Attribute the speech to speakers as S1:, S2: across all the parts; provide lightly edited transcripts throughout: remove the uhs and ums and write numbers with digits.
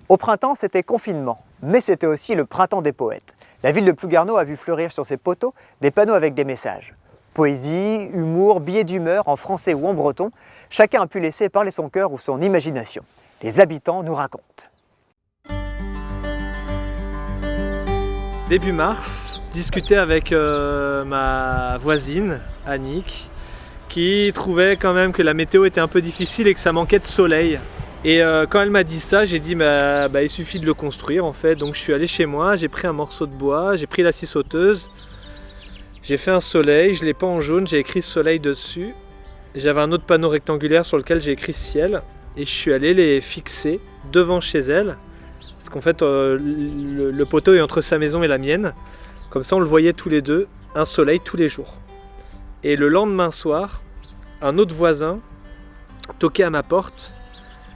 S1: Au printemps, c'était confinement, mais c'était aussi le printemps des poètes. La ville de Plouguerneau a vu fleurir sur ses poteaux des panneaux avec des messages. Poésie, humour, billets d'humeur en français ou en breton, chacun a pu laisser parler son cœur ou son imagination. Les habitants nous racontent.
S2: Début mars, je discutais avec ma voisine, Annick, qui trouvait quand même que la météo était un peu difficile et que ça manquait de soleil. Et quand elle m'a dit ça, j'ai dit il suffit de le construire en fait. Donc je suis allé chez moi, j'ai pris un morceau de bois, j'ai pris la scie sauteuse, j'ai fait un soleil, je l'ai peint en jaune, j'ai écrit soleil dessus. J'avais un autre panneau rectangulaire sur lequel j'ai écrit ciel et je suis allé les fixer devant chez elle. Parce qu'en fait le poteau est entre sa maison et la mienne. Comme ça on le voyait tous les deux, un soleil tous les jours. Et le lendemain soir, un autre voisin toquait à ma porte.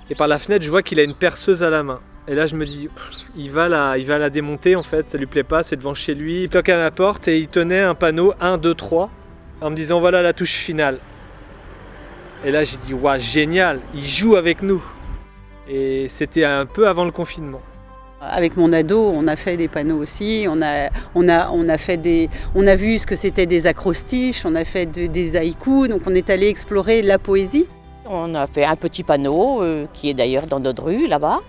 S2: Et par la fenêtre, je vois qu'il a une perceuse à la main. Et là, je me dis, il va la démonter en fait, ça lui plaît pas, c'est devant chez lui. Il toque à ma porte et il tenait un panneau 1, 2, 3 en me disant voilà la touche finale. Et là, j'ai dit, waouh, génial, il joue avec nous. Et c'était un peu avant le confinement.
S3: Avec mon ado, on a fait des panneaux aussi, on a vu ce que c'était des acrostiches, on a fait des haïkus, donc on est allé explorer la poésie.
S4: On a fait un petit panneau qui est d'ailleurs dans notre rue là-bas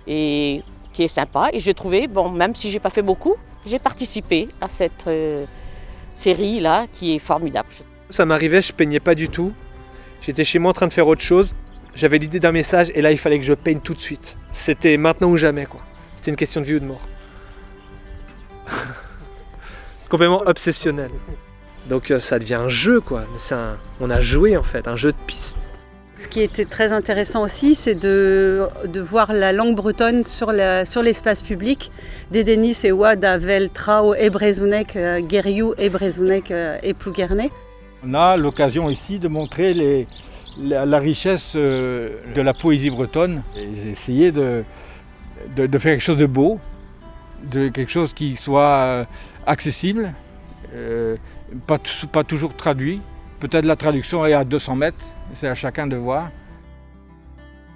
S4: et qui est sympa. Et j'ai trouvé, même si j'ai pas fait beaucoup, j'ai participé à cette série-là qui est formidable.
S2: Ça m'arrivait, je peignais pas du tout. J'étais chez moi en train de faire autre chose. J'avais l'idée d'un message et là il fallait que je peigne tout de suite. C'était maintenant ou jamais quoi. C'était une question de vie ou de mort. Complètement obsessionnel. Donc ça devient un jeu quoi. On a joué en fait, un jeu de piste.
S3: Ce qui était très intéressant aussi, c'est de voir la langue bretonne sur l'espace public. Dedenis et Ouad Avel Trao et Brezounek, Guériou et Brezounek et Plouguerneau.
S5: On a l'occasion ici de montrer la richesse de la poésie bretonne. J'ai essayé de faire quelque chose de beau, de quelque chose qui soit accessible, pas toujours traduit. Peut-être la traduction est à 200 mètres, c'est à chacun de voir.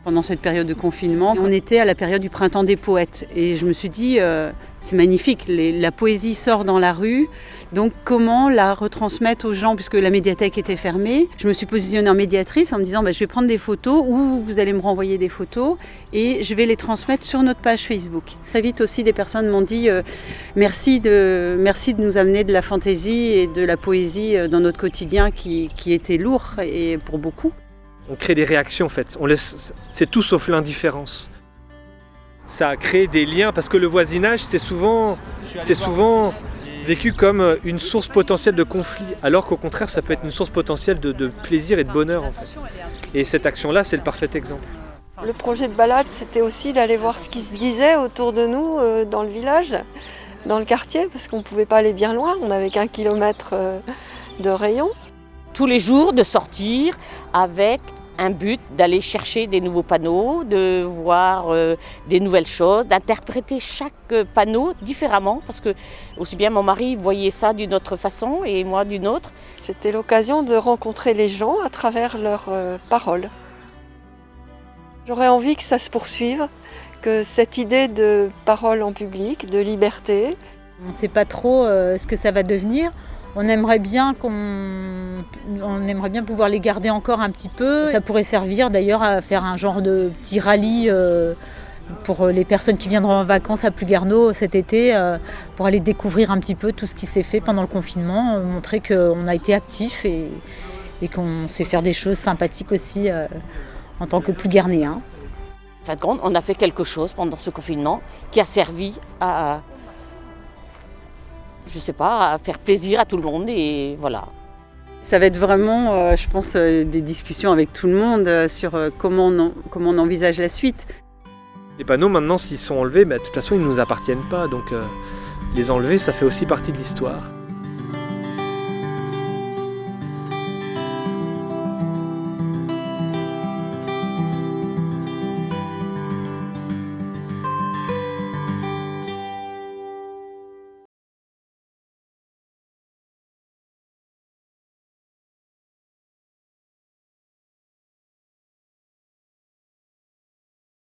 S3: Pendant cette période de confinement, on était à la période du printemps des poètes. Et je me suis dit, c'est magnifique, la poésie sort dans la rue. Donc comment la retransmettre aux gens, puisque la médiathèque était fermée. Je me suis positionnée en médiatrice en me disant, je vais prendre des photos ou vous allez me renvoyer des photos et je vais les transmettre sur notre page Facebook. Très vite aussi, des personnes m'ont dit, merci de nous amener de la fantaisie et de la poésie dans notre quotidien qui était lourd et pour beaucoup.
S2: On crée des réactions en fait, c'est tout sauf l'indifférence. Ça a créé des liens parce que le voisinage c'est souvent vécu comme une source potentielle de conflit, alors qu'au contraire ça peut être une source potentielle de plaisir et de bonheur en fait. Et cette action-là c'est le parfait exemple.
S6: Le projet de balade c'était aussi d'aller voir ce qui se disait autour de nous dans le village, dans le quartier, parce qu'on ne pouvait pas aller bien loin, on n'avait qu'1 kilomètre de rayon.
S4: Tous les jours de sortir avec un but d'aller chercher des nouveaux panneaux, de voir des nouvelles choses, d'interpréter chaque panneau différemment parce que aussi bien mon mari voyait ça d'une autre façon et moi d'une autre.
S6: C'était l'occasion de rencontrer les gens à travers leurs paroles. J'aurais envie que ça se poursuive, que cette idée de parole en public, de liberté.
S7: On ne sait pas trop ce que ça va devenir. On aimerait bien pouvoir les garder encore un petit peu. Ça pourrait servir d'ailleurs à faire un genre de petit rallye pour les personnes qui viendront en vacances à Plouguerneau cet été, pour aller découvrir un petit peu tout ce qui s'est fait pendant le confinement, montrer qu'on a été actifs et qu'on sait faire des choses sympathiques aussi en tant que Plouguernéens.
S4: En fin de compte, on a fait quelque chose pendant ce confinement qui a servi à faire plaisir à tout le monde et voilà.
S3: Ça va être vraiment, je pense, des discussions avec tout le monde sur comment on envisage la suite.
S2: Les panneaux maintenant s'ils sont enlevés, de toute façon ils ne nous appartiennent pas, donc les enlever ça fait aussi partie de l'histoire.